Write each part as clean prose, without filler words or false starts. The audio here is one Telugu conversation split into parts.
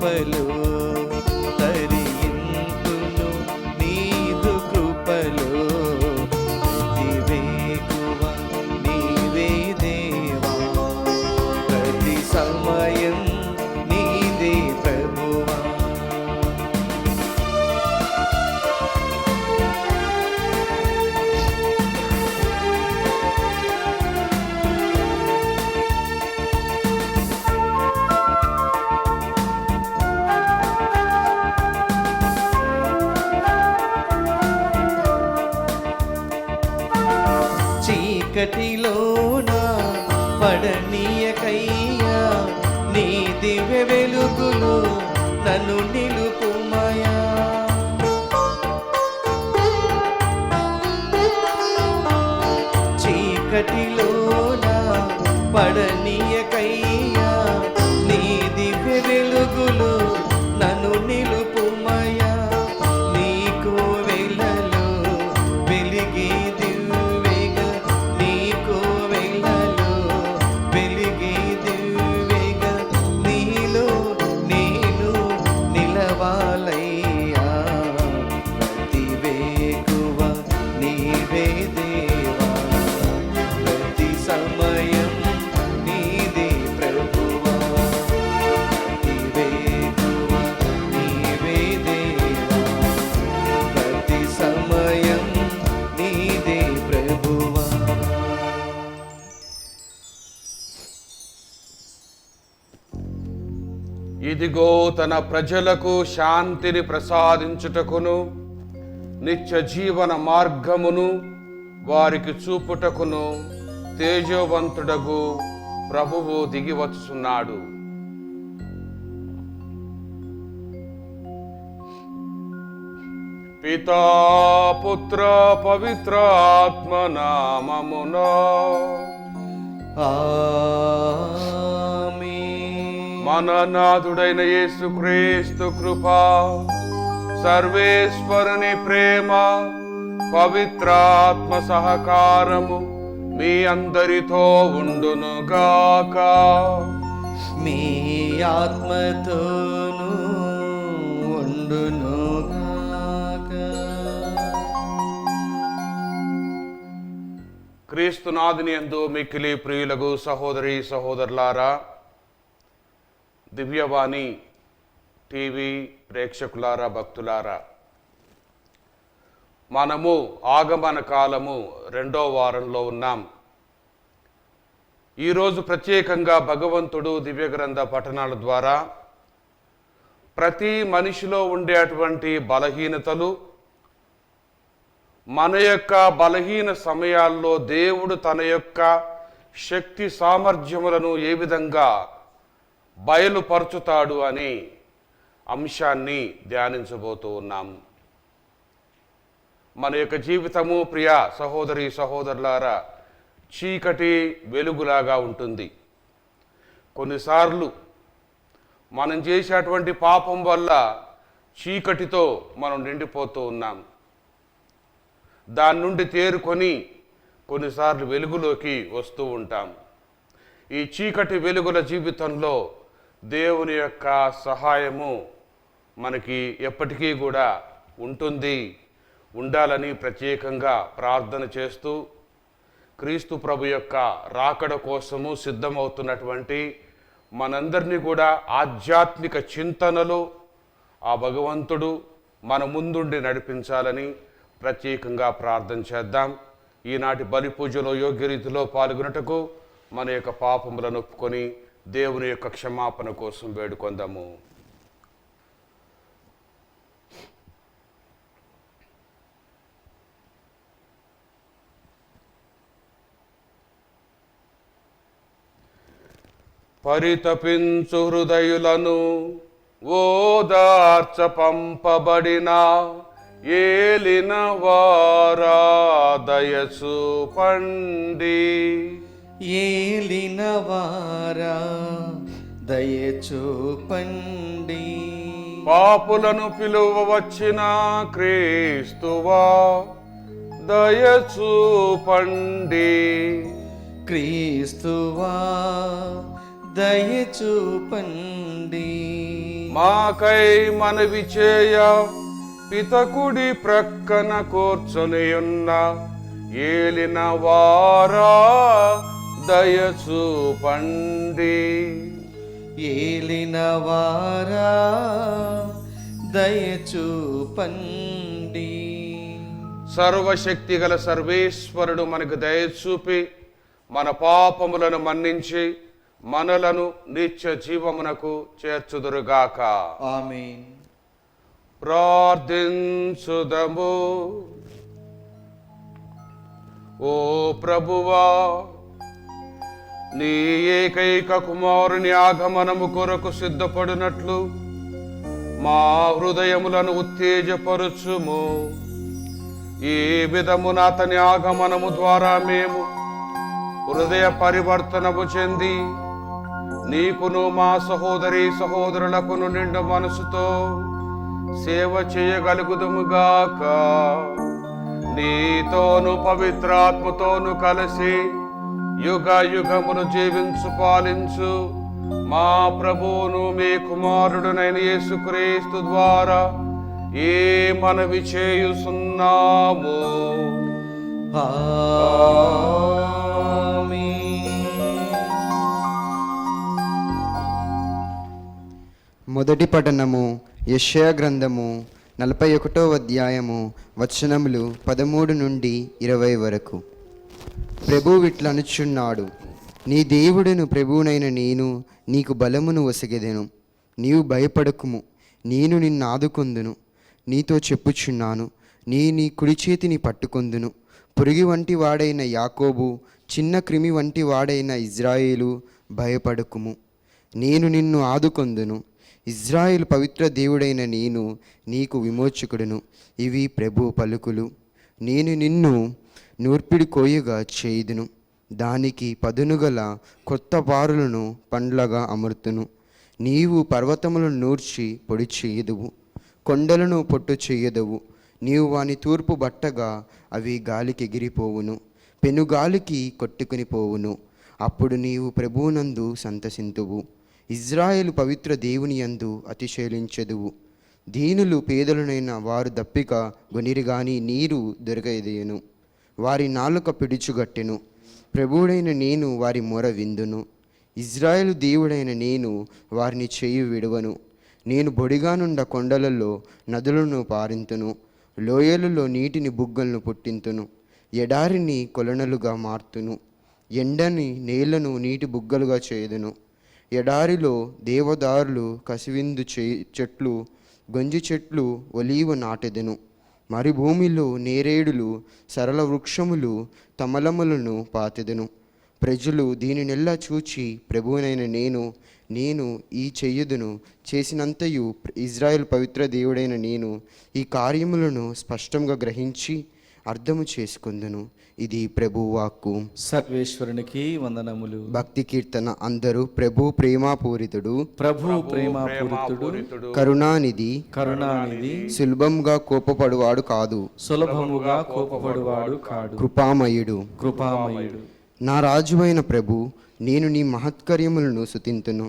కృపలో తరింతును నీదు కృపలో ప్రతి వేకువ నీవే దేవా ప్రతి సమయం నీదే ప్రభువా చీకటిలోన పడనీయకయ్యా నీ దివ్య వెలుగులు నన్ను నిలుపుమయా చీకటిలోన పడనీయకయ్యా నీ దివ్య వెలుగులు నన్ను నిలుపుమయా నీకు వెలలో వెలిగే ఇదిగో తన ప్రజలకు శాంతిని ప్రసాదించుటకును నిత్య జీవన మార్గమును వారికి చూపుటకును తేజోవంతుడగు ప్రభువు దిగివచ్చున్నాడు. పితా పుత్ర పవిత్ర ఆత్మ నామమున మన నాథుడైన యేసుక్రీస్తు కృప, సర్వేశ్వరుని ప్రేమ, పవిత్రాత్మ సహకారము మీ అందరితో ఉండునుగాక. మీ ఆత్మతోనూ ఉండునుగాక. క్రీస్తునాథుని యందు మిక్కిలి ప్రియులకు సహోదరి సహోదరులారా, దివ్యవాణి టీవీ ప్రేక్షకులారా, భక్తులారా, మనము ఆగమన కాలము 2వ వారంలో ఉన్నాం. ఈరోజు ప్రత్యేకంగా భగవంతుడు దివ్యగ్రంథ పఠనాల ద్వారా ప్రతి మనిషిలో ఉండేటువంటి బలహీనతలు, మన యొక్క బలహీన సమయాల్లో దేవుడు తన యొక్క శక్తి సామర్థ్యములను ఏ విధంగా బయలుపరచుతాడు అనే అంశాన్ని ధ్యానించబోతూ ఉన్నాం. మన యొక్క జీవితము ప్రియ సహోదరి సహోదరులారా చీకటి వెలుగులాగా ఉంటుంది. కొన్నిసార్లు మనం చేసేటువంటి పాపం వల్ల చీకటితో మనం నిండిపోతూ ఉన్నాం. దాని నుండి తేరుకొని కొన్నిసార్లు వెలుగులోకి వస్తూ ఉంటాం. ఈ చీకటి వెలుగుల జీవితంలో దేవుని యొక్క సహాయము మనకి ఎప్పటికీ కూడా ఉంటుంది, ఉండాలని ప్రత్యేకంగా ప్రార్థన చేస్తూ క్రీస్తు ప్రభు యొక్క రాకడ కోసము సిద్ధమవుతున్నటువంటి మనందరినీ కూడా ఆధ్యాత్మిక చింతనలో ఆ భగవంతుడు మన ముందుండి నడిపించాలని ప్రత్యేకంగా ప్రార్థన చేద్దాం. ఈనాటి బలి పూజలో యోగ్య రీతిలో పాల్గొనుటకు మన యొక్క పాపములను ఒప్పుకొని దేవుని యొక్క క్షమాపణ కోసం వేడుకొందాము. పరితపించు హృదయులను ఓదార్చ పంపబడిన ఏలిన వారా దయచూపండి. ఏలినవారా దయచూపండి. పాపులను పిలువ వచ్చిన క్రీస్తువా దయచూపండి. క్రీస్తువా దయచూపండి. మాకై మనవి చేయ పితకుడి ప్రక్కన కూర్చొనియున్న ఏలిన వారా దయచూపండి. ఏలిన వారా దయచూపండి. సర్వశక్తి గల సర్వేశ్వరుడు మనకు దయచూపి మన పాపములను మన్నించి మనలను నిత్య జీవమునకు చేర్చుదురుగాక. ఆమేన్. ప్రార్థించుదము. ఓ ప్రభువా, నీ ఏకైక కుమారుని ఆగమనము కొరకు సిద్ధపడినట్లు మా హృదయములను ఉత్తేజపరుచుము. ఈ విధమున అతని ఆగమనము ద్వారా మేము హృదయ పరివర్తనము చెంది నీకును మా సహోదరి సహోదరులకును నిండు మనసుతో సేవ చేయగలుగుదుముగాక. నీతోను పవిత్రాత్మతోను కలిసి యుగ యుగమును జీవించు పాలించు మా ప్రభువును మీ కుమారుడునైన యేసుక్రీస్తు ద్వారా ఏ మనవి చేయుచున్నాము. మొదటి పఠనము యెషయా గ్రంథము 41వ అధ్యాయము వచనములు 13 నుండి 20 వరకు. ప్రభువు ఇట్లనుచున్నాడు, నీ దేవుడును ప్రభువునైన నేను నీకు బలమును ఒసగెదెను. నీవు భయపడకుము, నేను నిన్ను ఆదుకొందును. నీతో చెప్పుచున్నాను, నీ కుడి చేతిని పట్టుకొందును. పురుగు వంటి వాడైన యాకోబు, చిన్న క్రిమి వంటి వాడైన ఇజ్రాయేలు, భయపడకుము, నేను నిన్ను ఆదుకొందును. ఇజ్రాయేలు పవిత్ర దేవుడైన నేను నీకు విమోచకుడును. ఇవి ప్రభు పలుకులు. నేను నిన్ను నూర్పిడి కోయగా చేయుదును, దానికి పదునుగల కొత్త పారులను పండ్లగా అమర్తును. నీవు పర్వతములను నూర్చి పొడి చేయదువు, కొండలను పొట్టు చేయదువు. నీవు వాని తూర్పు బట్టగా అవి గాలికి ఎగిరిపోవును, పెనుగాలికి కొట్టుకుని పోవును. అప్పుడు నీవు ప్రభువునందు సంతసింతువు, ఇజ్రాయేలు పవిత్ర దేవుని యందు అతిశయించెదవు. దీనులు పేదలనైన వారు దప్పిక గొనిరిగాని నీరు దొరకదెను. వారి నాలుక పిడుచుగట్టెను. ప్రభువుడైన నేను వారి మొర విందును. ఇజ్రాయేలు దేవుడైన నేను వారిని చేయి విడువను. నేను బొడిగానుండ కొండలలో నదులను పారింతును, లోయలలో నీటిని బుగ్గలను పుట్టింతును. ఎడారిని కొలనలుగా మార్తును, ఎండని నేలను నీటి బుగ్గలుగా చేయుదును. ఎడారిలో దేవదారులు, కసివిందు చెట్లు, గొంజి చెట్లు, ఒలీవ నాటెదెను. మరి భూమిలో నేరేడులు, సరళ వృక్షములు, తమలములను పాతెదెను. ప్రజలు దీనినెల్లా చూచి ప్రభువునైన నేను ఈ చెయ్యుదును చేసినంతయు ఇజ్రాయేల్ పవిత్ర దేవుడైన నేను ఈ కార్యములను స్పష్టంగా గ్రహించి అర్థము చేసుకొందును. ఇది ప్రభు వాక్కు. సర్వేశ్వరునికి వందనములు. భక్తి కీర్తన. అందరూ ప్రభు ప్రేమాపూరితుడు, ప్రభు ప్రేమాపూరితుడు, కరుణానిధి, సులభంగా కోపపడువాడు కాదు, సులభముగా కోపపడువాడు కాడు, కృపామయుడు. నా రాజువైన ప్రభు, నేను నీ మహత్కార్యములను స్తుతింతును.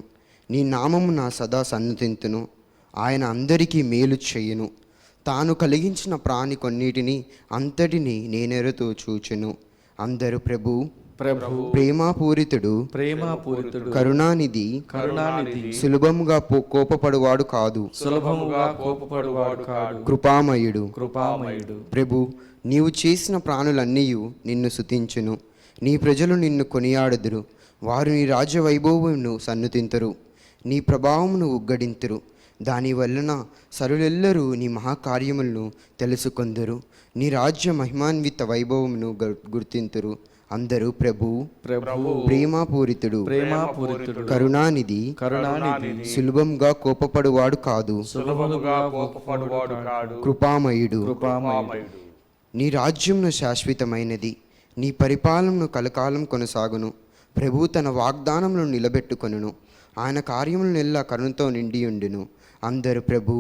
నీ నామమున సదా సన్నుతింతును. ఆయన అందరికీ మేలు చేయును. తాను కలిగించిన ప్రాణి కొన్నిటిని అంతటిని నేనెరుతూ చూచెను. అందరూ ప్రభు ప్రేమాపూరితుడు, కరుణానిధి, సులభముగా కోపపడువాడు కాదు, కృపామయుడు. ప్రభు, నీవు చేసిన ప్రాణులన్నీయు నిన్ను స్తుతించును. నీ ప్రజలు నిన్ను కొనియాడుదురు. వారు నీ రాజ్య వైభవమును సన్నుతింతురు, నీ ప్రభావమును ఉగ్గడింతురు. దానివలన సరులెల్లరూ నీ మహాకార్యములను తెలుసుకొందరు. నీ రాజ్య మహిమాన్విత వైభవమును గుర్తింతురు. అందరూ ప్రభు ప్రేమాపూరితుడు, కరుణానిధి, సులభంగా కోపపడువాడు కాదు, కృపామయుడు. నీ రాజ్యమును శాశ్వతమైనది, నీ పరిపాలనను కలకాలం కొనసాగును. ప్రభు తన వాగ్దానములను నిలబెట్టుకొనును. ఆయన కార్యములనెల్లా కరుణతో నిండియుండును. అందరు ప్రభు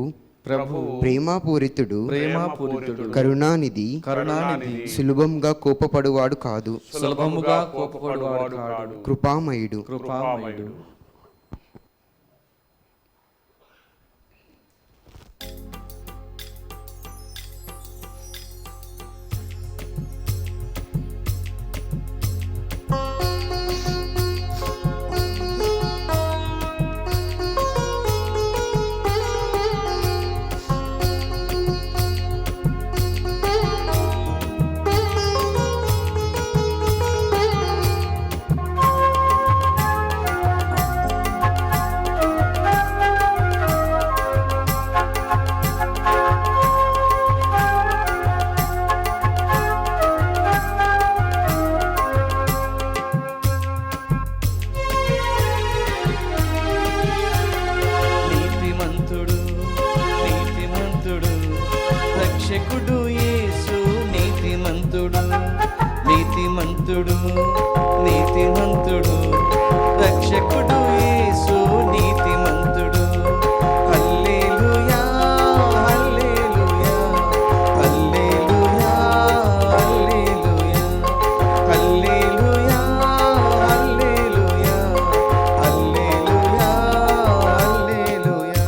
ప్రేమాపూరితుడు, కరుణానిధి, సులభంగా కోపపడువాడు కాదు, కృపామయుడు. రక్షకుడు యేసు నీతిమంతుడు, నీతిమంతుడు, నీతిమంతుడు, రక్షకుడు యేసు నీతిమంతుడు. హల్లెలూయా, హల్లెలూయా, హల్లెలూయా, హల్లెలూయా, హల్లెలూయా, హల్లెలూయా, హల్లెలూయా, హల్లెలూయా.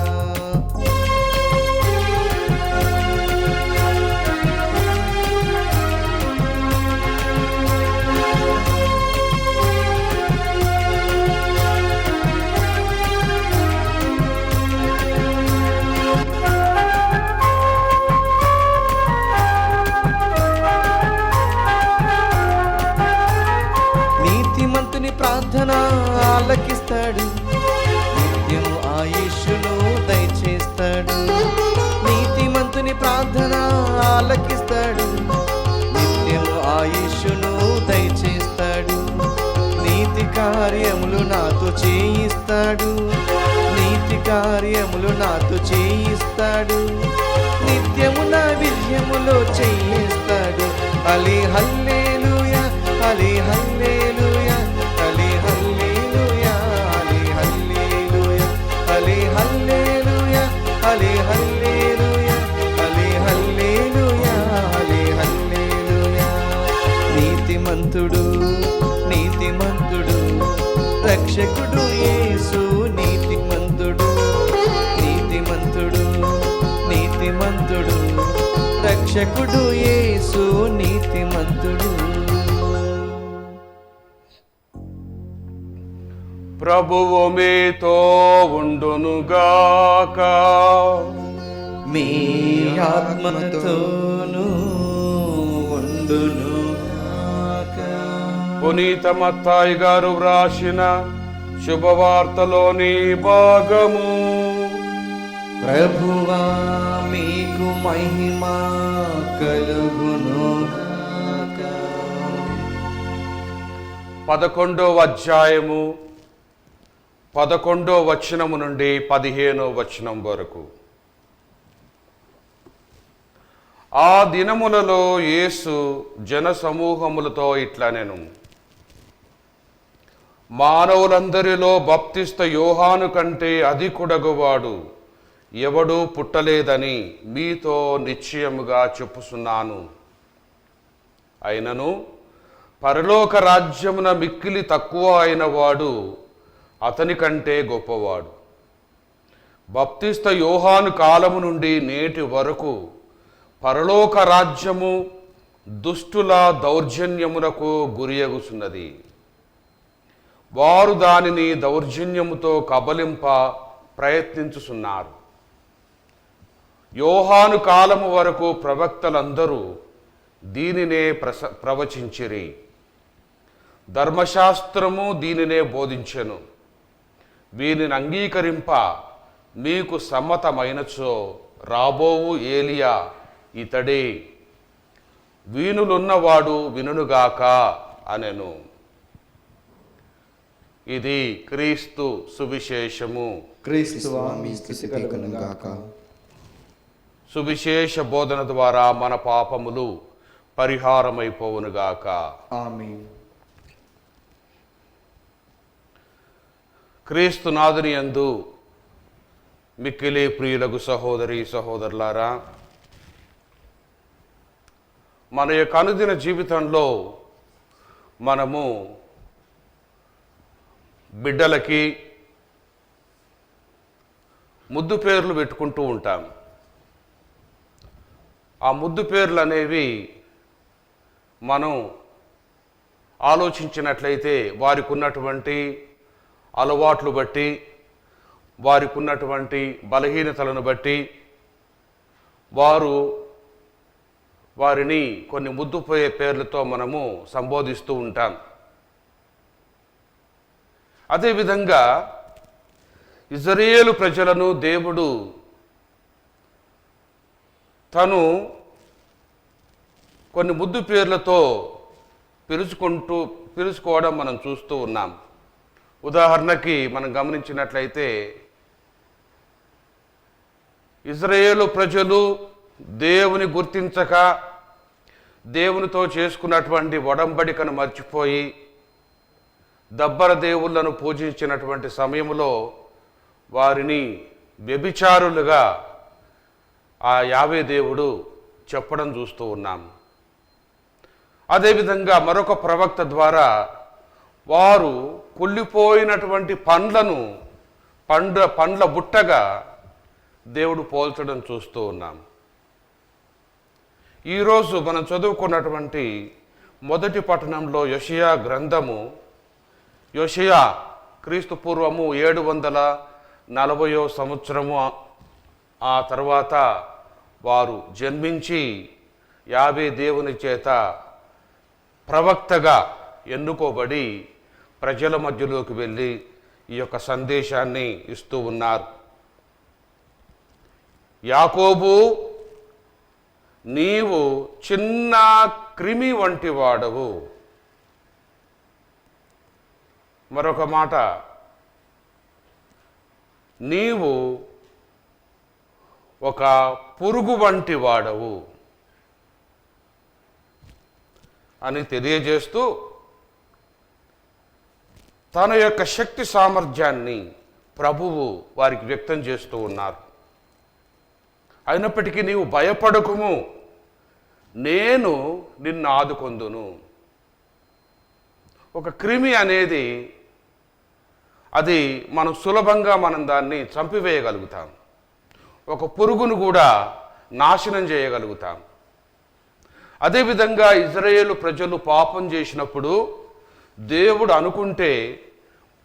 నీతిమంతుని ప్రార్థన ఆలకిస్తాడు, నిత్యము ఆయుష్ను దయచేస్తాడు. నీతిమంతుని ప్రార్థన ఆలకిస్తాడు, నిత్యము ఆయుష్ను దయచేస్తాడు. నీతి కార్యములు నాతో చేయిస్తాడు, నీతి కార్యములు నాతో చేయిస్తాడు. నిత్యము నా విజయములో చేయిస్తాడు. అలీ హల్లెలూయా, అలీ హల్లెలూయా, అలీ హల్లెలూయా, అలీ హల్లెలూయా, అలీ హల్లెలూయా, అలీ హల్లెలూయా, అలీ హల్లెలూయా, అలీ హల్లెలూయా. నీతిమంతుడు, నీతిమంతుడు, రక్షకుడు యేసు నీతిమంతుడు, నీతిమంతుడు, నీతిమంతుడు, రక్షకుడు యేసు నీతిమంతుడు. ప్రభువు మీతో ఉండునుగాక. మీ ఆత్మతోనూ ఉండును గాక. పునీత మత్తాయి గారు వ్రాసిన శుభవార్తలోని భాగము. ప్రభువా మీకు మహిమ కలుగును గాక. 11వ అధ్యాయము 11వ వచనము నుండి 15వ వచనం వరకు. ఆ దినములలో యేసు జన సమూహములతో ఇట్లనెను, మానవులందరిలో బప్తిస్త యోహాను కంటే అధికుడగువాడు ఎవడూ పుట్టలేదని మీతో నిశ్చయముగా చెప్పుచున్నాను. అయినను పరలోక రాజ్యమున మిక్కిలి తక్కువ అయిన వాడు అతని కంటే గొప్పవాడు. బప్తిస్త యోహాను కాలము నుండి నేటి వరకు పరలోక రాజ్యము దుష్టుల దౌర్జన్యమునకు గురియగుచున్నది. వారు దానిని దౌర్జన్యముతో కబలింప ప్రయత్నించుచున్నారు. యోహాను కాలము వరకు ప్రవక్తలందరూ దీనినే ప్రవచించిరి. ధర్మశాస్త్రము దీనినే బోధించెను. వీనిని అంగీకరింప మీకు సమ్మతమైనచో రాబోవు ఏలియా ఇతడే. వీనులున్నవాడు వినుగాక అనెను. ఇది క్రీస్తు సువిశేషము. క్రీస్తువా మీ స్తుతి కలుగును గాక. సువిశేష బోధన ద్వారా మన పాపములు పరిహారమైపోవునుగాక. ఆమేన్. క్రీస్తునాథుని యందు మిక్కిలి ప్రియులకు సహోదరి సహోదరులారా, మన యొక్క అనుదిన జీవితంలో మనము బిడ్డలకి ముద్దు పేర్లు పెట్టుకుంటూ ఉంటాం. ఆ ముద్దు పేర్లు అనేవి మనం ఆలోచించినట్లయితే వారికి ఉన్నటువంటి అలవాట్లు బట్టి, వారికి ఉన్నటువంటి బలహీనతలను బట్టి వారిని కొన్ని ముద్దుపోయే పేర్లతో మనము సంబోధిస్తూ ఉంటాం. అదేవిధంగా ఇజ్రాయేలు ప్రజలను దేవుడు తను కొన్ని ముద్దు పేర్లతో పిలుచుకోవడం మనం చూస్తూ ఉన్నాం. ఉదాహరణకి మనం గమనించినట్లయితే ఇజ్రాయేలు ప్రజలు దేవుని గుర్తించక దేవునితో చేసుకున్నటువంటి ఒడంబడికను మర్చిపోయి దబ్బర దేవుళ్ళను పూజించినటువంటి సమయంలో వారిని వ్యభిచారులుగా ఆ యావే దేవుడు చెప్పడం చూస్తూ ఉన్నాం. అదేవిధంగా మరొక ప్రవక్త ద్వారా వారు కుళ్ళిపోయినటువంటి పండ్ల బుట్టగా దేవుడు పోల్చడం చూస్తూ ఉన్నాం. ఈరోజు మనం చదువుకున్నటువంటి మొదటి పట్టణంలో యోషియా గ్రంథము, యోషియా క్రీస్తు పూర్వము 740వ సంవత్సరము ఆ తర్వాత వారు జన్మించి యావే దేవుని చేత ప్రవక్తగా ఎన్నుకోబడి ప్రజల మధ్యలోకి వెళ్ళి ఈ యొక్క సందేశాన్ని ఇస్తూ ఉన్నారు. యాకోబు, నీవు చిన్న క్రిమి వంటి వాడవు. మరొక మాట, నీవు ఒక పురుగు వంటి వాడవు అని తెలియజేస్తూ తన యొక్క శక్తి సామర్థ్యాన్ని ప్రభువు వారికి వ్యక్తం చేస్తూ ఉన్నారు. అయినప్పటికీ నీవు భయపడకుము, నేను నిన్ను ఆదుకొందును. ఒక క్రిమి అనేది అది మనం సులభంగా దాన్ని చంపివేయగలుగుతాం. ఒక పురుగును కూడా నాశనం చేయగలుగుతాం. అదేవిధంగా ఇజ్రాయేలు ప్రజలు పాపం చేసినప్పుడు దేవుడు అనుకుంటే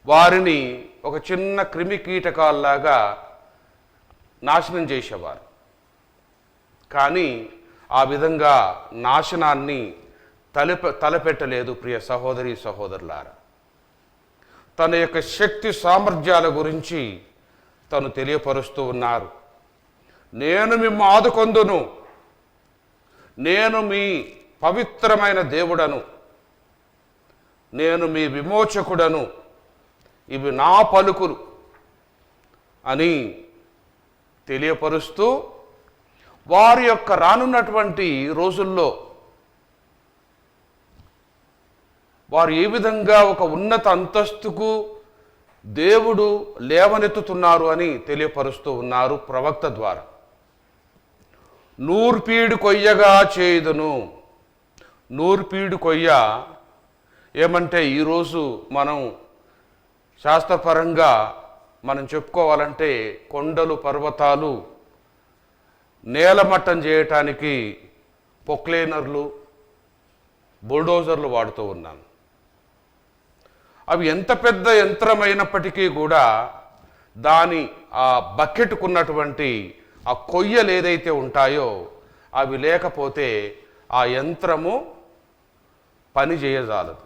వారిని ఒక చిన్న క్రిమి కీటకాల్లాగా నాశనం చేసేవారు. కానీ ఆ విధంగా నాశనాన్ని తలపెట్టలేదు ప్రియ సహోదరి సహోదరులారా. తన యొక్క శక్తి సామర్థ్యాల గురించి తను తెలియపరుస్తూ ఉన్నారు. నేను మిమ్ము ఆదుకొందును, నేను మీ పవిత్రమైన దేవుడను, నేను మీ విమోచకుడను, ఇవి నా పలుకులు అని తెలియపరుస్తూ వారి యొక్క రానున్నటువంటి రోజుల్లో వారు ఏ విధంగా ఒక ఉన్నత అంతస్తుకు దేవుడు లేవనెత్తుతున్నారు అని తెలియపరుస్తూ ఉన్నారు ప్రవక్త ద్వారా. నూర్పీడు కొయ్యగా చేయుదును. నూర్పీడు కొయ్య ఏమంటే ఈరోజు మనం శాస్త్రపరంగా మనం చెప్పుకోవాలంటే కొండలు పర్వతాలు నేలమట్టం చేయటానికి పొక్లేనర్లు, బుల్డోజర్లు వాడుతూ ఉన్నాం. అవి ఎంత పెద్ద యంత్రమైనప్పటికీ కూడా దాని ఆ బకెట్కున్నటువంటి ఆ కొయ్యలు ఏదైతే ఉంటాయో అవి లేకపోతే ఆ యంత్రము పని చేయజాలదు.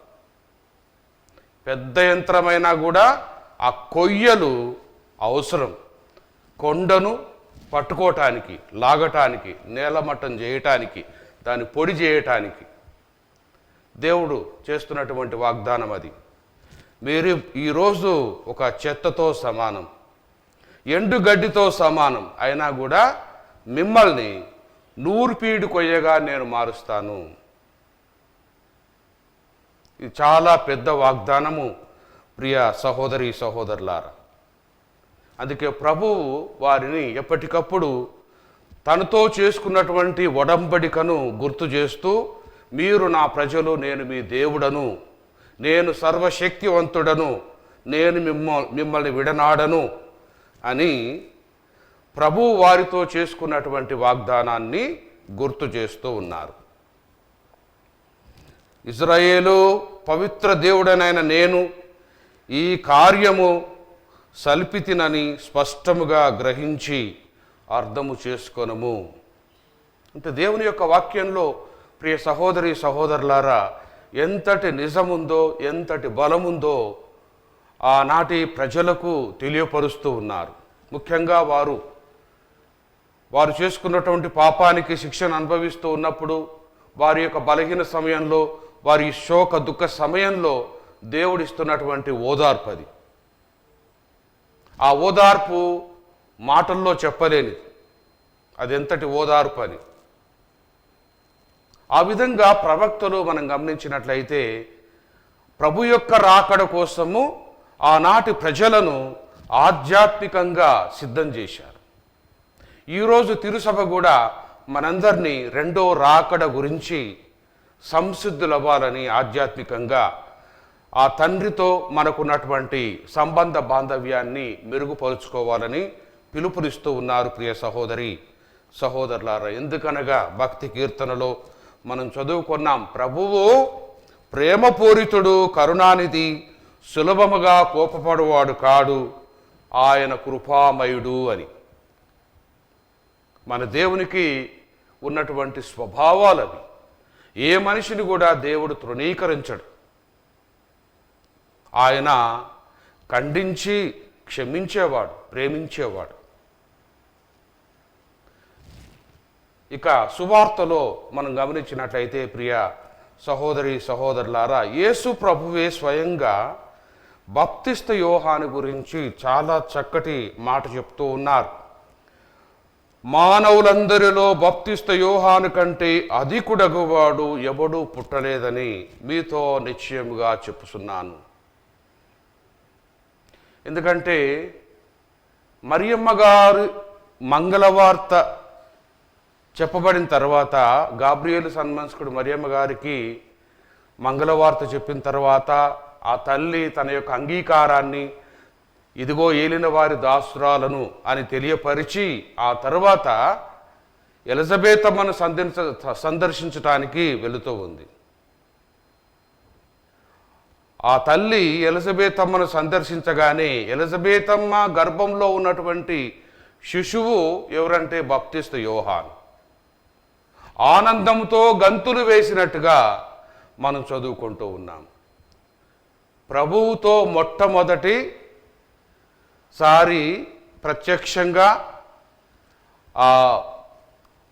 పెద్ద యంత్రమైనా కూడా ఆ కొయ్యలు అవసరం. కొండను పట్టుకోవటానికి, లాగటానికి, నేలమట్టం చేయటానికి, దాన్ని పొడి చేయటానికి దేవుడు చేస్తున్నటువంటి వాగ్దానం అది. మీరు ఈరోజు ఒక చెత్తతో సమానం, ఎండుగడ్డితో సమానం అయినా కూడా మిమ్మల్ని నూర్పీడు కొయ్యగా నేను మారుస్తాను. ఇది చాలా పెద్ద వాగ్దానము ప్రియ సహోదరి సహోదరులారా. అందుకే ప్రభువు వారిని ఎప్పటికప్పుడు తనతో చేసుకున్నటువంటి ఒడంబడికను గుర్తు చేస్తూ, మీరు నా ప్రజలు, నేను మీ దేవుడను, నేను సర్వశక్తివంతుడను, నేను మిమ్మల్ని విడనాడను అని ప్రభువు వారితో చేసుకున్నటువంటి వాగ్దానాన్ని గుర్తు చేస్తూ ఉన్నారు. ఇజ్రాయేలు పవిత్ర దేవుడనైన నేను ఈ కార్యము సల్పితినని స్పష్టముగా గ్రహించి అర్థము చేసుకొనము. అంటే దేవుని యొక్క వాక్యంలో ప్రియ సహోదరి సహోదరులారా ఎంతటి నిజముందో, ఎంతటి బలముందో ఆనాటి ప్రజలకు తెలియపరుస్తూ ఉన్నారు. ముఖ్యంగా వారు చేసుకున్నటువంటి పాపానికి శిక్షను అనుభవిస్తూ ఉన్నప్పుడు, వారి యొక్క బలహీన సమయంలో, వారి శోక దుఃఖ సమయంలో దేవుడిస్తున్నటువంటి ఓదార్పు అది. ఆ ఓదార్పు మాటల్లో చెప్పలేనిది. అదెంతటి ఓదార్పు అని. ఆ విధంగా ప్రవక్తలు మనం గమనించినట్లయితే ప్రభు యొక్క రాకడ కోసము ఆనాటి ప్రజలను ఆధ్యాత్మికంగా సిద్ధం చేశారు. ఈరోజు తిరుసభ కూడా మనందరినీ రెండో రాకడ గురించి సంసిద్ధులవ్వాలని ఆధ్యాత్మికంగా ఆ తండ్రితో మనకున్నటువంటి సంబంధ బాంధవ్యాన్ని మెరుగుపరుచుకోవాలని పిలుపునిస్తూ ఉన్నారు ప్రియ సహోదరి సహోదరులారా. ఎందుకనగా భక్తి కీర్తనలో మనం చదువుకున్నాం, ప్రభువు ప్రేమపూరితుడు, కరుణానిధి, సులభముగా కోపపడువాడు కాడు, ఆయన కృపామయుడు అని. మన దేవునికి ఉన్నటువంటి స్వభావాలు అవి. ఏ మనిషిని కూడా దేవుడు తృణీకరించడు. ఆయన ఖండించి క్షమించేవాడు, ప్రేమించేవాడు. ఇక సువార్తలో మనం గమనించినట్లయితే ప్రియ సహోదరి సహోదరులారా, యేసు ప్రభువే స్వయంగా బాప్తిస్త యోహాను గురించి చాలా చక్కటి మాట చెప్తూ ఉన్నారు. మానవులందరిలో బాప్తిస్త యోహాను కంటే అధికుడగువాడు ఎవడూ పుట్టలేదని మీతో నిశ్చయముగా చెప్పుచున్నాను. ఎందుకంటే మరియమ్మ గారు మంగళవార్త చెప్పబడిన తర్వాత, గాబ్రియేలు సన్మంస్కుడు మరియమ్మ గారికి మంగళవార్త చెప్పిన తర్వాత ఆ తల్లి తన యొక్క అంగీకారాన్ని, ఇదిగో ఏలిన వారి దాసురాలను అని తెలియపరిచి ఆ తర్వాత ఎలిజబెతమ్మను సందర్శించటానికి వెళుతూ ఉంది. ఆ తల్లి ఎలిజబెతమ్మను సందర్శించగానే ఎలిజబెతమ్మ గర్భంలో ఉన్నటువంటి శిశువు ఎవరంటే బాప్తిస్త యోహాను. ఆనందంతో గంతులు వేసినట్టుగా మనం చదువుకుంటూ ఉన్నాం. ప్రభువుతో మొట్టమొదటి సారి ప్రత్యక్షంగా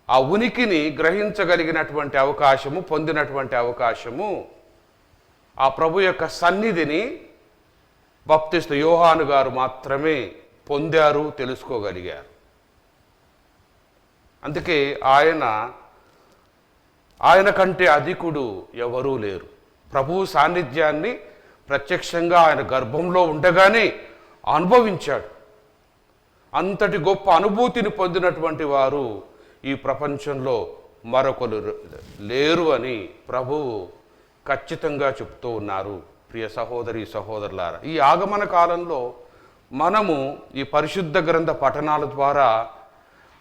ఆ ఉనికిని గ్రహించగలిగినటువంటి అవకాశము, పొందినటువంటి అవకాశము, ఆ ప్రభు యొక్క సన్నిధిని బాప్తిస్త యోహాను గారు మాత్రమే పొందారు, తెలుసుకోగలిగారు. అందుకే ఆయన కంటే అధికుడు ఎవరూ లేరు. ప్రభువు సాన్నిధ్యాన్ని ప్రత్యక్షంగా ఆయన గర్భంలో ఉండగానే అనుభవించాడు. అంతటి గొప్ప అనుభూతిని పొందినటువంటి వారు ఈ ప్రపంచంలో మరొకరు లేరు అని ప్రభువు ఖచ్చితంగా చెప్తూ ఉన్నారు. ప్రియ సహోదరి సహోదరులారా, ఈ ఆగమన కాలంలో మనము ఈ పరిశుద్ధ గ్రంథ పఠనాల ద్వారా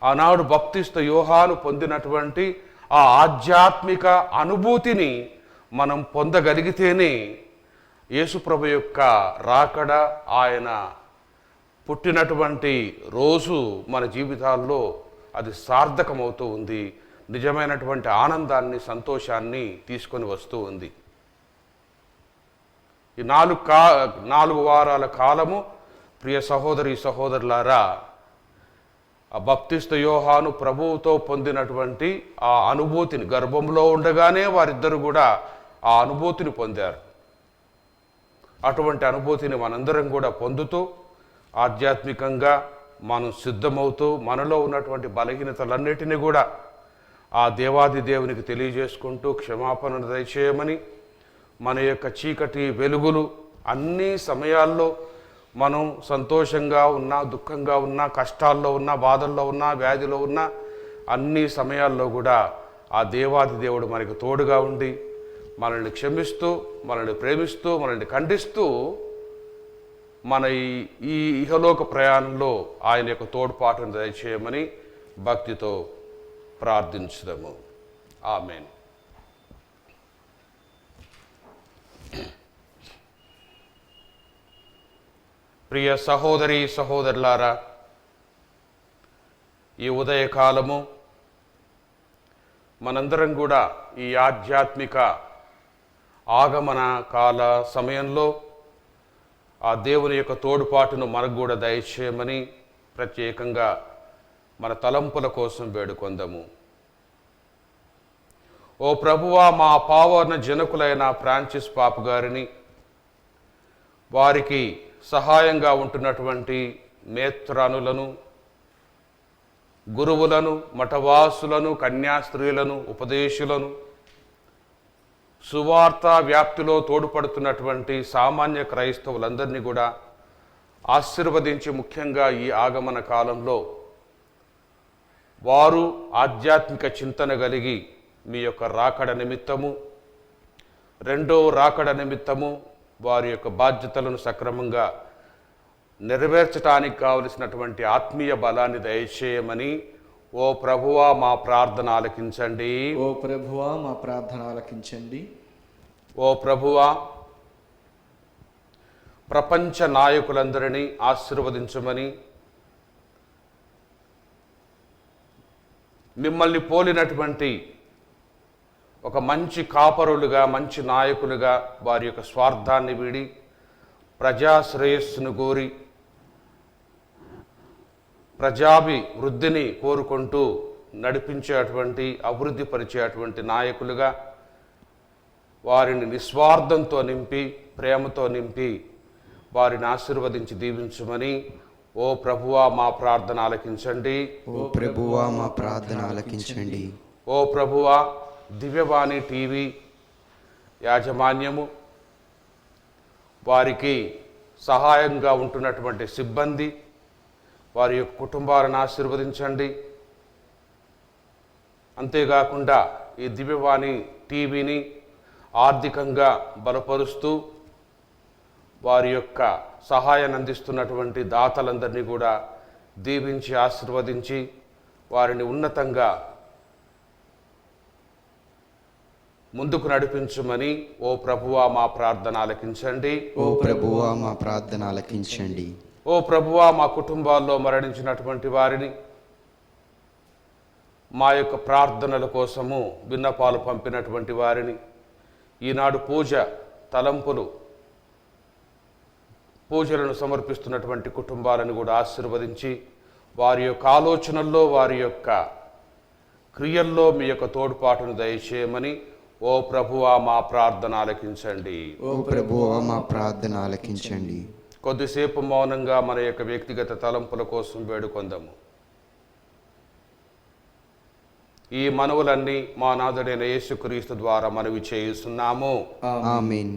ఆనాడు బాప్తిస్త యోహాను పొందినటువంటి ఆ ఆధ్యాత్మిక అనుభూతిని మనం పొందగలిగితేనే యేసుప్రభు యొక్క రాకడ, ఆయన పుట్టినటువంటి రోజు మన జీవితాల్లో అది సార్థకమవుతూ ఉంది. నిజమైనటువంటి ఆనందాన్ని, సంతోషాన్ని తీసుకొని వస్తూ ఉంది. ఈ 4 వారాల కాలము ప్రియ సహోదరి సహోదరులారా, ఆ బాప్తిస్త యోహాను ప్రభువుతో పొందినటువంటి ఆ అనుభూతిని, గర్భంలో ఉండగానే వారిద్దరు కూడా ఆ అనుభూతిని పొందారు. అటువంటి అనుభూతిని మనందరం కూడా పొందుతూ ఆధ్యాత్మికంగా మనం సిద్ధమవుతూ మనలో ఉన్నటువంటి బలహీనతలన్నిటినీ కూడా ఆ దేవాది దేవునికి తెలియజేసుకుంటూ క్షమాపణను దయచేయమని, మన యొక్క చీకటి వెలుగులు అన్ని సమయాల్లో మనం సంతోషంగా ఉన్నా, దుఃఖంగా ఉన్నా, కష్టాల్లో ఉన్నా, బాధల్లో ఉన్నా, వ్యాధిలో ఉన్నా, అన్ని సమయాల్లో కూడా ఆ దేవాది దేవుడు మనకు తోడుగా ఉండి మనల్ని క్షమిస్తూ, మనల్ని ప్రేమిస్తూ, మనల్ని ఖండిస్తూ మన ఈ ఇహలోక ప్రయాణంలో ఆయన యొక్క తోడ్పాటును దయచేయమని భక్తితో ప్రార్థించుదాము. ఆమేన్. ప్రియ సహోదరి సహోదరులారా, ఈ ఉదయకాలము మనందరం కూడా ఈ ఆధ్యాత్మిక ఆగమన కాల సమయంలో ఆ దేవుని యొక్క తోడ్పాటును మనకు కూడా దయచేయమని ప్రత్యేకంగా మన తలంపుల కోసం వేడుకొందాము. ఓ ప్రభువా, మా పావన జనకులైన ఫ్రాన్సిస్ పాపు గారిని, వారికి సహాయంగా ఉంటున్నటువంటి మేత్రానులను, గురువులను, మఠవాసులను, కన్యాస్త్రీలను, ఉపదేశులను, సువార్త వ్యాప్తిలో తోడ్పడుతున్నటువంటి సామాన్య క్రైస్తవులందరినీ కూడా ఆశీర్వదించి, ముఖ్యంగా ఈ ఆగమన కాలంలో వారు ఆధ్యాత్మిక చింతన కలిగి మీ యొక్క రాకడ నిమిత్తము, రెండో రాకడ నిమిత్తము వారి యొక్క బాధ్యతలను సక్రమంగా నెరవేర్చడానికి కావలసినటువంటి ఆత్మీయ బలాన్ని దయచేయమని ఓ ప్రభువా మా ప్రార్థన ఆలకించండి. ఓ ప్రభువా మా ప్రార్థన ఆలకించండి. ఓ ప్రభువా ప్రపంచ నాయకులందరినీ ఆశీర్వదించమని, మిమ్మల్ని పోలినటువంటి ఒక మంచి కాపరులుగా, మంచి నాయకులుగా వారి యొక్క స్వార్థాన్ని వీడి ప్రజాశ్రేయస్సును కోరి ప్రజాభివృద్ధిని కోరుకుంటూ నడిపించేటువంటి, అభివృద్ధి పరిచేటువంటి నాయకులుగా వారిని నిస్వార్థంతో నింపి, ప్రేమతో నింపి వారిని ఆశీర్వదించి దీవించమని ఓ ప్రభువా మా ప్రార్థన ఆలకించండి. ఓ ప్రభువా మా ప్రార్థన ఆలకించండి. ఓ ప్రభువా దివ్యవాణి టీవీ యాజమాన్యము, వారికి సహాయంగా ఉంటున్నటువంటి సిబ్బంది, వారి యొక్క కుటుంబాలను ఆశీర్వదించండి. అంతేకాకుండా ఈ దివ్యవాణి టీవీని ఆర్థికంగా బలపరుస్తూ వారి యొక్క సహాయాన్ని అందిస్తున్నటువంటి దాతలందరినీ కూడా దీవించి ఆశీర్వదించి వారిని ఉన్నతంగా ముందుకు నడిపించమని ఓ ప్రభువా మా ప్రార్థన ఆలకించండి. ఓ ప్రభువా మా ప్రార్థన ఆలకించండి. ఓ ప్రభువా మా కుటుంబాల్లో మరణించినటువంటి వారిని, మా యొక్క ప్రార్థనల కోసము విన్నపాలు పంపినటువంటి వారిని, ఈనాడు పూజలను సమర్పిస్తున్నటువంటి కుటుంబాలను కూడా ఆశీర్వదించి వారి యొక్క ఆలోచనల్లో, వారి యొక్క క్రియల్లో మీ యొక్క తోడ్పాటును దయచేయమని ఓ ప్రభువా మా ప్రార్థన ఆలకించండి. ఓ ప్రభువా మా ప్రార్థన ఆలకించండి. కొద్దిసేపు మౌనంగా మన యొక్క వ్యక్తిగత తలంపుల కోసం వేడుకొందాము. ఈ మనవులన్నీ మా నాథుడైన యేసుక్రీస్తు ద్వారా మనవి చేస్తున్నాము. ఆమేన్.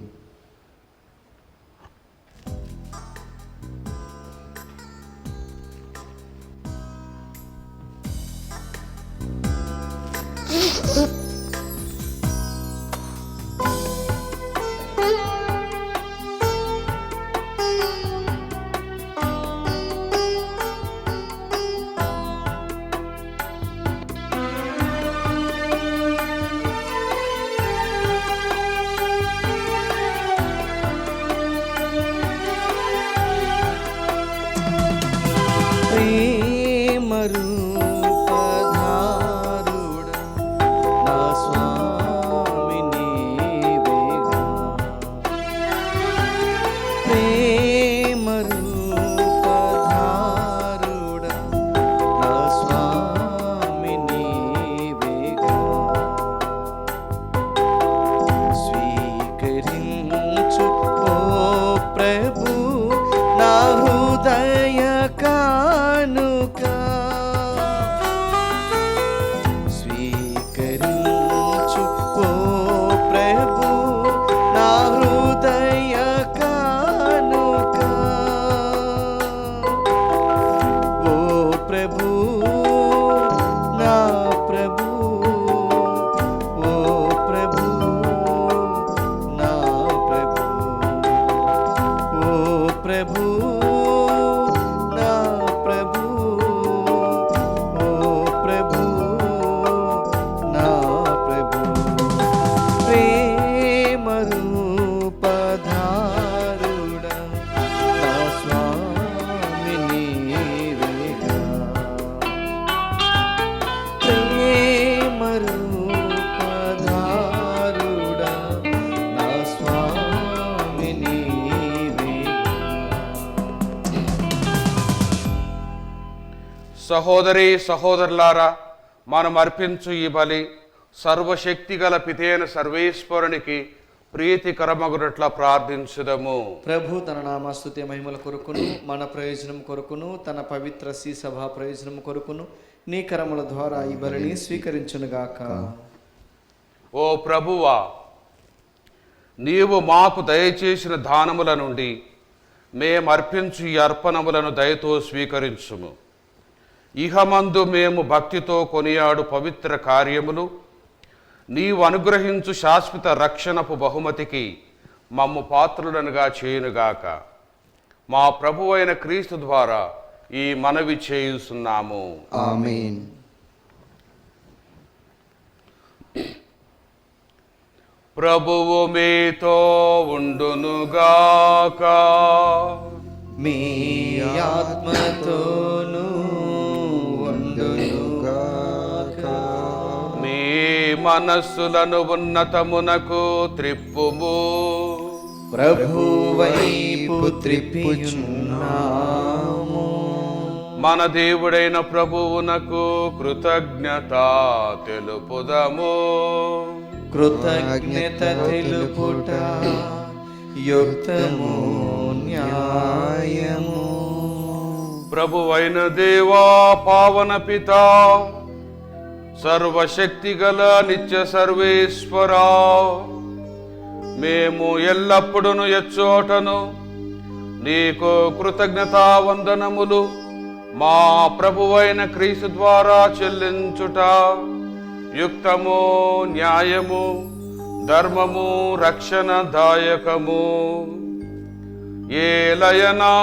సహోదరి సహోదరులారా, మనం అర్పించు ఈ బలి సర్వశక్తి గల పితైన సర్వేశ్వరునికి ప్రీతికరమగునట్ల ప్రార్థించుదము. ప్రభు తన నామస్తుతి మహిమల కొరకును మన ప్రయోజనం కొరకును తన పవిత్ర సభ ప్రయోజనం కొరకును నీ కరముల ద్వారా ఈ బలిని స్వీకరించునుగాక. ఓ ప్రభువా, నీవు మాకు దయచేసిన దానముల నుండి మేము అర్పించు ఈ అర్పణములను దయతో స్వీకరించుము. ఇహమందు మేము భక్తితో కొనియాడు పవిత్ర కార్యములు నీవు అనుగ్రహించు శాశ్వత రక్షణపు బహుమతికి మమ్ము పాత్రులనుగా చేయునుగాక. మా ప్రభువైన క్రీస్తు ద్వారా ఈ మనవి చేయుచున్నాము. ఆమేన్. ప్రభువు మీతో ఉండునుగాక. మీ ఆత్మతోనూ ఉండునుగాక. మీ మనస్సులను ఉన్నతమునకు త్రిప్పుము. ప్రభు వైపు త్రిప్పుచున్నాము. మన దేవుడైన ప్రభువునకు కృతజ్ఞత తెలుపుదము. కృతజ్ఞత తెలుపుట యుక్తము న్యాయము. ప్రభువైన దేవా, పావన పిత, సర్వశక్తిగల నిత్య సర్వేశ్వరా, మేము ఎల్లప్పుడూ ఎచ్చోటను నీకు కృతజ్ఞతా వందనములు మా ప్రభువైన క్రీస్తు ద్వారా చెల్లించుట యుక్తము న్యాయము ధర్మము రక్షణదాయకము. ఏలయనా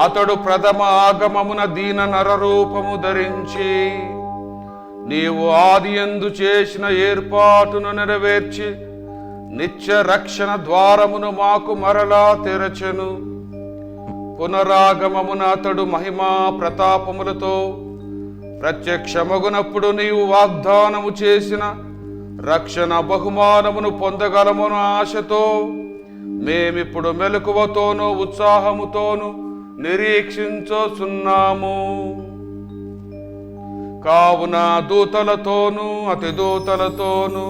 అతడు ప్రథమ ఆగమమున దీన నరరూపము ధరించి నీవు ఆదియందు చేసిన ఏర్పాటును నెరవేర్చి నిత్య రక్షణ ద్వారమును మాకు మరలా తెరచెను. పునరాగమమున అతడు మహిమా ప్రతాపములతో ప్రత్యక్షమగునప్పుడు నీవు వాగ్దానము చేసిన రక్షణ బహుమానమును పొందగలమున ఆశతో మేమిప్పుడు మెలకువతోనూ ఉత్సాహముతోనూ నిరీక్షించుచున్నాము. కావున దూతలతోనూ అతిదూతలతోనూ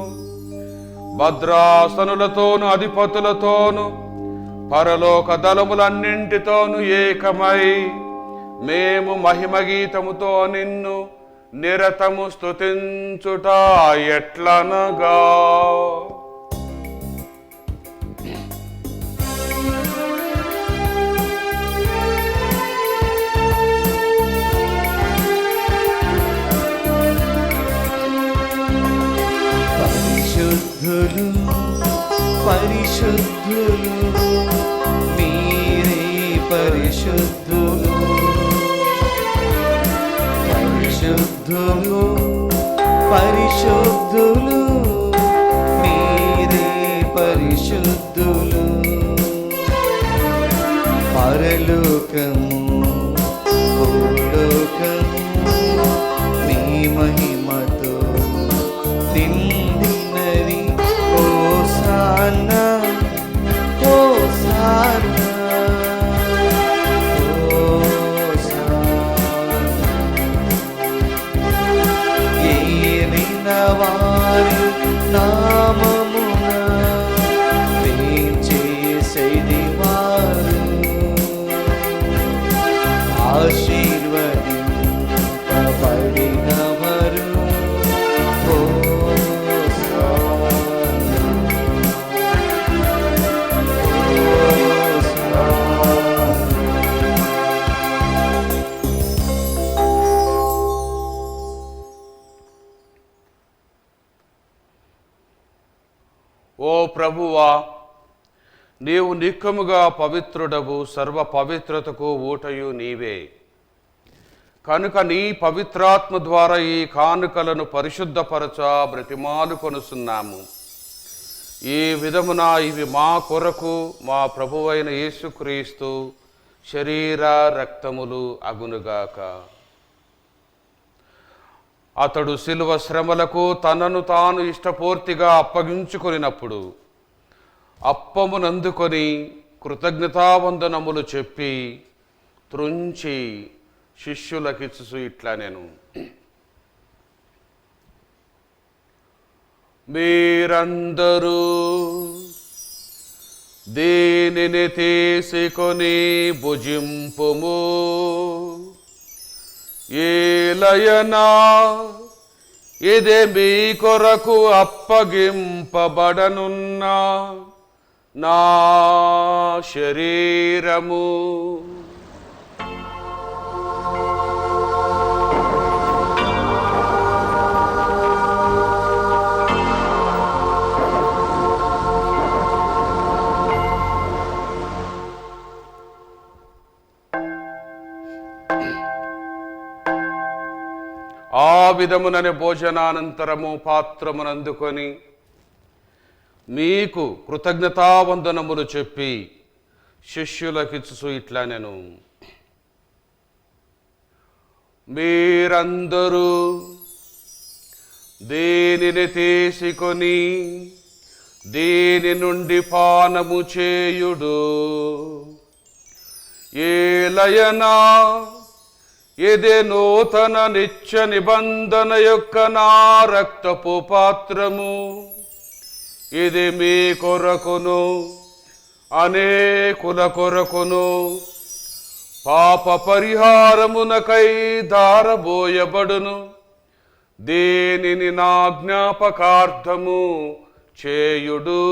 భద్రాసనులతోనూ అధిపతులతోనూ పరలోక దళములన్నింటితోనూ ఏకమై మేము మహిమగీతముతో నిన్ను నిరతము స్తుతించుట ఎట్లనగా, పరిశుద్ధులు పరిశుద్ధులు మీరే పరిశుద్ధులు. పరిశుద్ధులు పరిశుద్ధులు మీరే పరిశుద్ధులు. పరలోకము భూలోకము మీ మహిమతో నిండినది. హోసానా హోసానా వారి నామమున వేంచేసేది వారు ఆశీర్వదింపబడినవారు. ఓ ప్రభువా, నీవు నిక్కముగా పవిత్రుడవు, సర్వ పవిత్రతకు ఊటయు నీవే. కనుక నీ పవిత్రాత్మ ద్వారా ఈ కానుకలను పరిశుద్ధపరచ బ్రతిమాలు కొనుచున్నాము. ఈ విధమున ఇవి మా కొరకు మా ప్రభువైన యేసుక్రీస్తు శరీర రక్తములు అగునుగాక. అతడు శిలువ శ్రమలకు తనను తాను ఇష్టపూర్తిగా అప్పగించుకొనినప్పుడు అప్పమునందుకొని కృతజ్ఞతావందనములు చెప్పి త్రుంచి శిష్యులకిచ్చు ఇట్లా నేను, మీరందరూ దీనిని తీసుకొని భుజింపుము. ఏలయనా ఇది మీ కొరకు అప్పగింపబడనున్న నా శరీరము. ఆ విధముననే భోజనానంతరము పాత్రమునందుకొని మీకు కృతజ్ఞతావందనములు చెప్పి శిష్యులకిచ్చు ఇట్లా నేను, మీరందరూ దీనిని తీసుకొని దీని నుండి పానము చేయుడు. ఏలయనా ఇది నూతన నిత్య నిబంధన యొక్క నా రక్తపు పాత్రము. ఇది మీ కొరకును అనేకుల కొరకును పాప పరిహారమునకై దారబోయబడును. దీనిని నా జ్ఞాపకార్థము చేయుడు.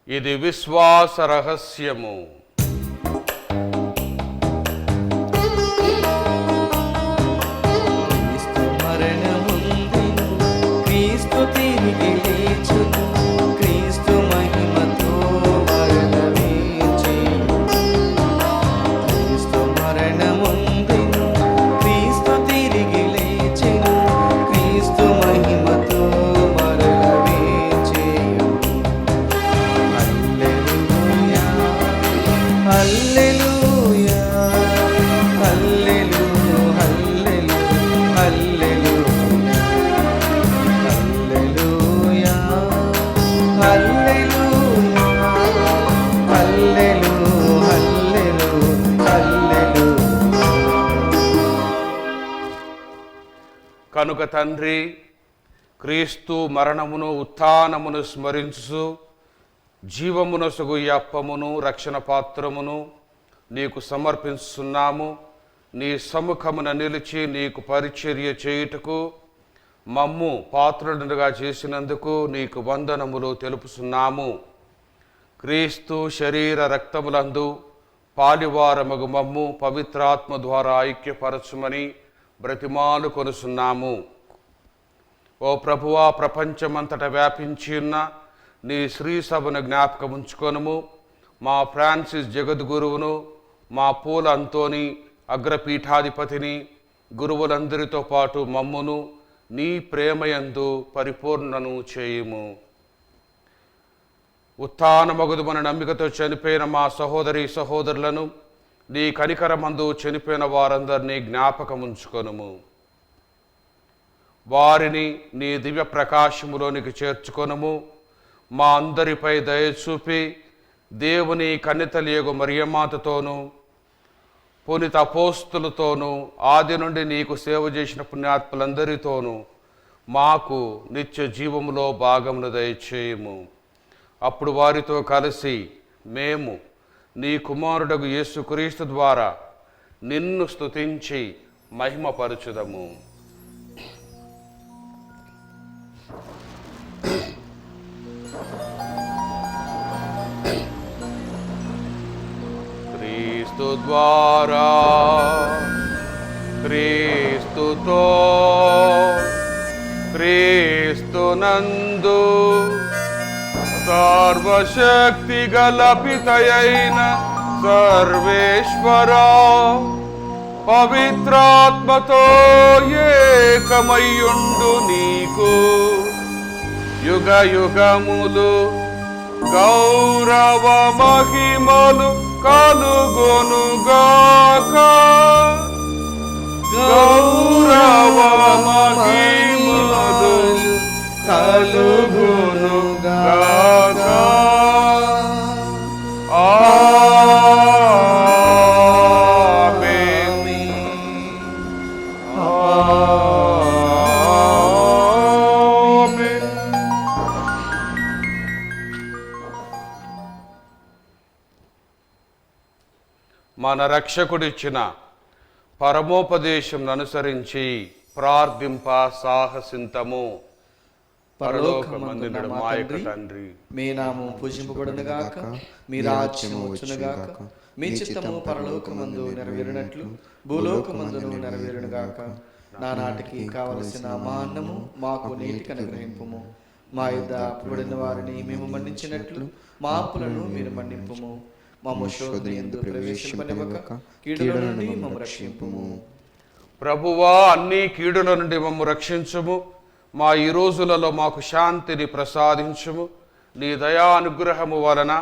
ఇది విశ్వాస రహస్యము. క్రీస్తు మరణముందెను, క్రీస్తు తిరిగి లేచును, క్రీస్తు మహిమతో మరల వేచెను. క్రీస్తు మరణముందెను, క్రీస్తు తిరిగి లేచెను, క్రీస్తు మహిమతో మరల వేచెను. హల్లెలూయా, హల్లెలూయా, హల్లెలూయా, హల్లెలూయా, హల్లెలూయా, హల్లెలూయా, హల్లెలూయా, హల్లెలూయా. కనుక తండ్రి, క్రీస్తు మరణమును ఉత్థానమును స్మరించు జీవమునసుగు ఈ అప్పమును రక్షణ పాత్రమును నీకు సమర్పిస్తున్నాము. నీ సముఖమున నిలిచి నీకు పరిచర్య చేయుటకు మమ్ము పాత్రుడుగా చేసినందుకు నీకు వందనములు తెలుపుతున్నాము. క్రీస్తు శరీర రక్తములందు పాలివారమగు మమ్ము పవిత్రాత్మ ద్వారా ఐక్యపరచుమని బ్రతిమాలు కొనుచున్నాము. ఓ ప్రభువా, ప్రపంచమంతటా వ్యాపించి ఉన్న నీ శ్రీ సభను జ్ఞాపకం ఉంచుకొనుము. మా ఫ్రాన్సిస్ జగద్గురువును, మా పూల అంతోని అగ్రపీఠాధిపతిని, గురువులందరితో పాటు మమ్మును నీ ప్రేమయందు పరిపూర్ణను చేయుము. ఉత్థానమగుదు మన నమ్మికతో చనిపోయిన మా సహోదరి సహోదరులను, నీ కనికరమందు చనిపోయిన వారందరినీ జ్ఞాపకం ఉంచుకొనుము. వారిని నీ దివ్య ప్రకాశములోనికి చేర్చుకొనుము. మా అందరిపై దయచూపి దేవుని కన్యతలియగు మరియమాతతోనూ పునీత అపోస్తులతోనూ ఆది నుండి నీకు సేవ చేసిన పుణ్యాత్ములందరితోనూ మాకు నిత్య జీవములో భాగమును దయచేయము. అప్పుడు వారితో కలిసి మేము నీ కుమారుడగు యేసుక్రీస్తు ద్వారా నిన్ను స్తుతించి మహిమపరచుదము. క్రీస్తు ద్వారా, క్రీస్తుతో, క్రీస్తునందు సర్వశక్తి గల పితయైన సర్వేశ్వర పవిత్రాత్మతో ఏకమయ్యుండు నీకు యుగ యుగములు గౌరవ మహిమలు కలుగొనుగాక. గౌరవ మహిమలు మన రక్షకుడిచ్చిన పరమోపదేశం అనుసరించి ప్రార్థింప సాహసింతము. పరలోకమందున్న మా యొక్క తండ్రి, మీ నామం పూజింపబడును గాక, మీ రాజ్యము వచ్చును గాక, మీ చిత్తము పరలోకమందు నెరవేరినట్లు భూలోకమందును నెరవేరును గాక. నానాటికి కావలసిన మా అన్నము మాకు నేటికి అనుగ్రహింపుము. మా యుద్ధ అప్పుబడిన వారిని మేము మన్నించినట్లు మా అప్పులను మీరు మన్నింపుము. మమ్ము శోధన యందు ప్రవేశింపనివ్వక కీడుల నుండి మమ్ము రక్షింపుము. ప్రభువా, అన్ని కీడుల నుండి మమ్ము రక్షించుము. మా ఈ రోజులలో మాకు శాంతిని ప్రసాదించుము. నీ దయా అనుగ్రహము వలన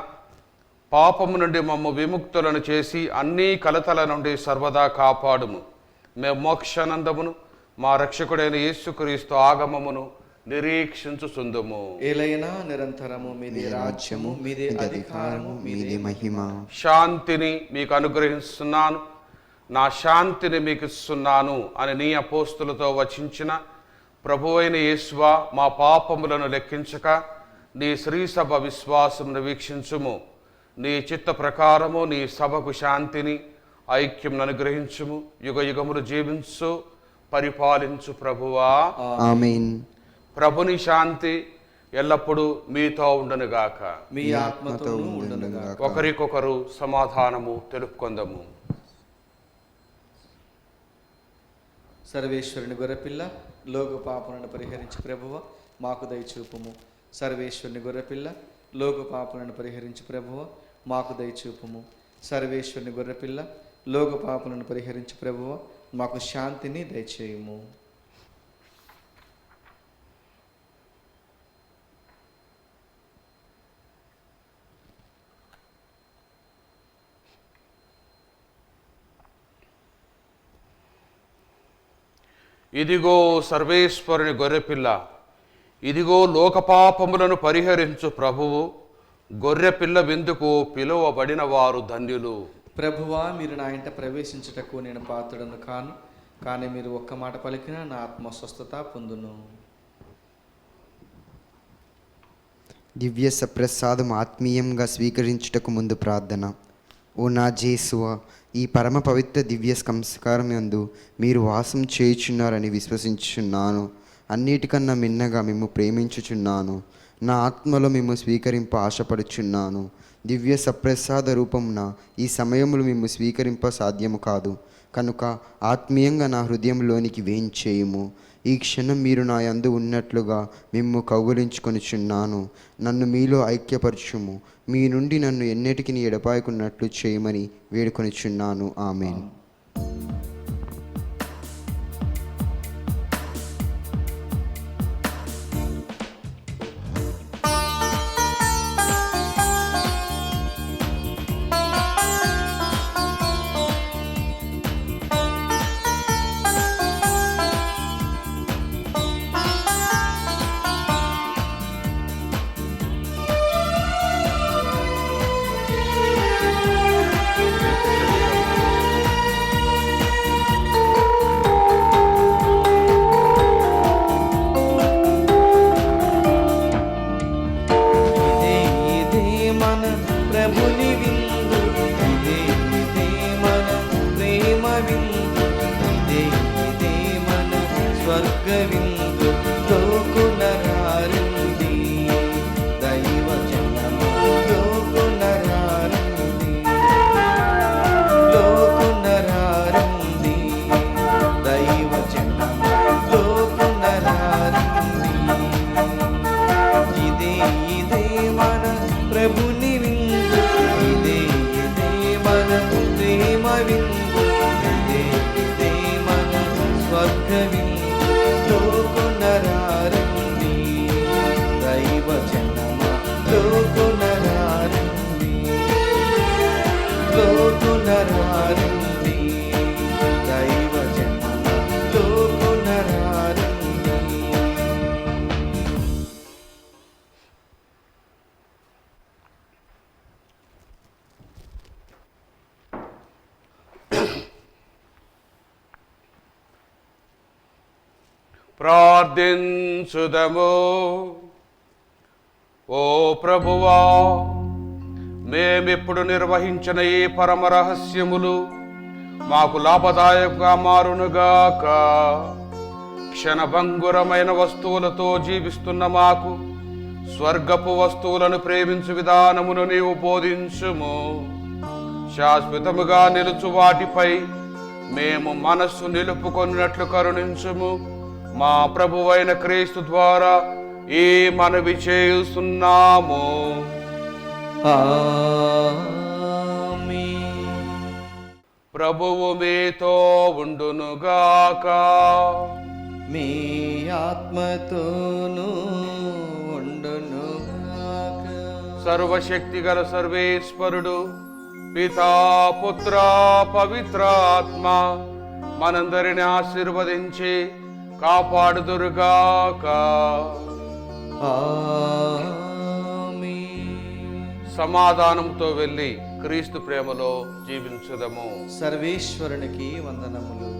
పాపము నుండి మమ్ము విముక్తులను చేసి అన్ని కలతల నుండి సర్వదా కాపాడుము. మేము మోక్షానందమును మా రక్షకుడైన యేసుక్రీస్తు ఆగమమును నిరీక్షించుచుందుము. ఏలైనా నిరంతరము మీదే రాజ్యము, మీదే అధికారము, మీదే మహిమ. శాంతిని మీకు అనుగ్రహిస్తున్నాను, నా శాంతిని మీకు ఇస్తున్నాను అని నీ అపోస్తులతో వచించిన ప్రభువైన యేసువా, మా పాపములను లెక్కించక నీ శ్రీసభ విశ్వాసమును వీక్షించుము. నీ చిత్త ప్రకారము నీ సభకు శాంతిని ఐక్యమును అనుగ్రహించుము. యుగ యుగములు జీవించు పరిపాలించు ప్రభువా. ఆమేన్. ప్రభుని శాంతి ఎల్లప్పుడూ మీతో ఉండునుగాక, మీ ఆత్మతోనూ ఉండునుగాక. ఒకరికొకరు సమాధానము తెలుపుకొందము. సర్వేశ్వరుని గొర్రెపిల్ల, లోక పాపలను పరిహరించి ప్రభువ మాకు దయచూపుము. సర్వేశ్వరుని గొర్రెపిల్ల, లోక పాపలను పరిహరించి ప్రభువ మాకు దయచూపుము. సర్వేశ్వరుని గొర్రెపిల్ల, లోక పాపలను పరిహరించి ప్రభువ మాకు శాంతిని దయచేయుము. ఇదిగో సర్వేశ్వరుని గొర్రెపిల్ల, ఇదిగో లోకపాపములను పరిహరించు ప్రభువు. గొర్రెపిల్ల విందుకు పిలువబడిన వారు ధన్యులు. ప్రభువా, మీరు నా ఇంట ప్రవేశించుటకు నేను పాత్రుడను కాను, కానీ మీరు ఒక్క మాట పలికినా నా ఆత్మ స్వస్థత పొందును. దివ్య సప్రసాదం ఆత్మీయంగా స్వీకరించుటకు ముందు ప్రార్థన. ఓ నా జేసువా, ఈ పరమ పవిత్ర దివ్య సంస్కారం యందు మీరు వాసం చేయుచున్నారని విశ్వసించుచున్నాను. అన్నిటికన్నా మిన్నగా మేము ప్రేమించుచున్నాను. నా ఆత్మలో మేము స్వీకరింప ఆశపడుచున్నాను. దివ్య సప్రసాద రూపమున ఈ సమయములు మేము స్వీకరింప సాధ్యము కాదు కనుక ఆత్మీయంగా నా హృదయంలోనికి వేంచేయుము. ఈ క్షణం మీరు నా యందు ఉన్నట్లుగా మిమ్ము కౌగులించుకొనుచున్నాను. నన్ను మీలో ఐక్యపరచుము. మీ నుండి నన్ను ఎన్నటికి ఎడపాయకున్నట్లు చేయమని వేడుకొనుచున్నాను. ఆమేన్. ప్రార్థించుదము. ఓ ప్రభువా, మేమిప్పుడు నిర్వహించిన ఈ పరమ రహస్యములు మాకు లాభదాయకంగా మారునుగాక. క్షణభంగురమైన వస్తువులతో జీవిస్తున్న మాకు స్వర్గపు వస్తువులను ప్రేమించు విధానమును నీవు బోధించుము. శాశ్వతముగా నిలుచు వాటిపై మేము మనస్సు నిలుపుకొన్నట్లు కరుణించుము. మా ప్రభువైన క్రీస్తు ద్వారా ఈ మనవి చేయుచున్నాము. ప్రభువు మీతో ఉండునుగాక. మీ ఆత్మతోనూ ఉండునుగాక. సర్వశక్తిగల సర్వేశ్వరుడు పితా పుత్ర పవిత్రాత్మ మనందరిని ఆశీర్వదించి కాపాడుదురుగాక. సమాధానంతో వెళ్ళి క్రీస్తు ప్రేమలో జీవించుదము. సర్వేశ్వరునికి వందనములు.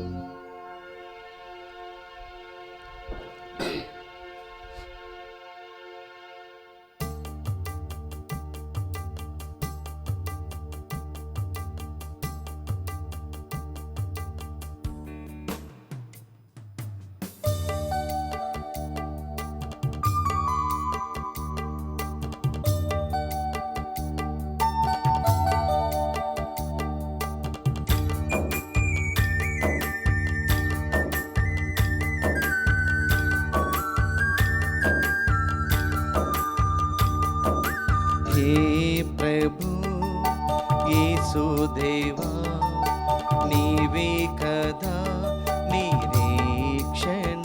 हे प्रभु येसुदेवा नीवे कदा निरीक्षण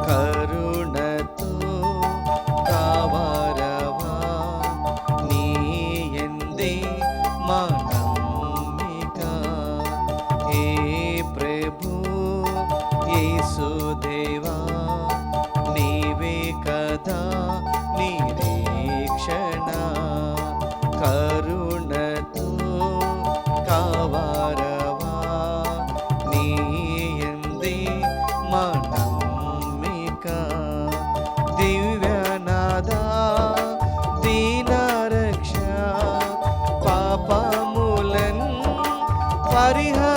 करुणतो कावारवा नीयंदे मनम्मिका. हे प्रभु येसुदेवा नीवे कदा నిరీక్షణ కరుణతో కావారవా నీయందే మనమ్మిక. దివ్యనాదా దీనరక్ష పాపములన్ పరిహరించుము.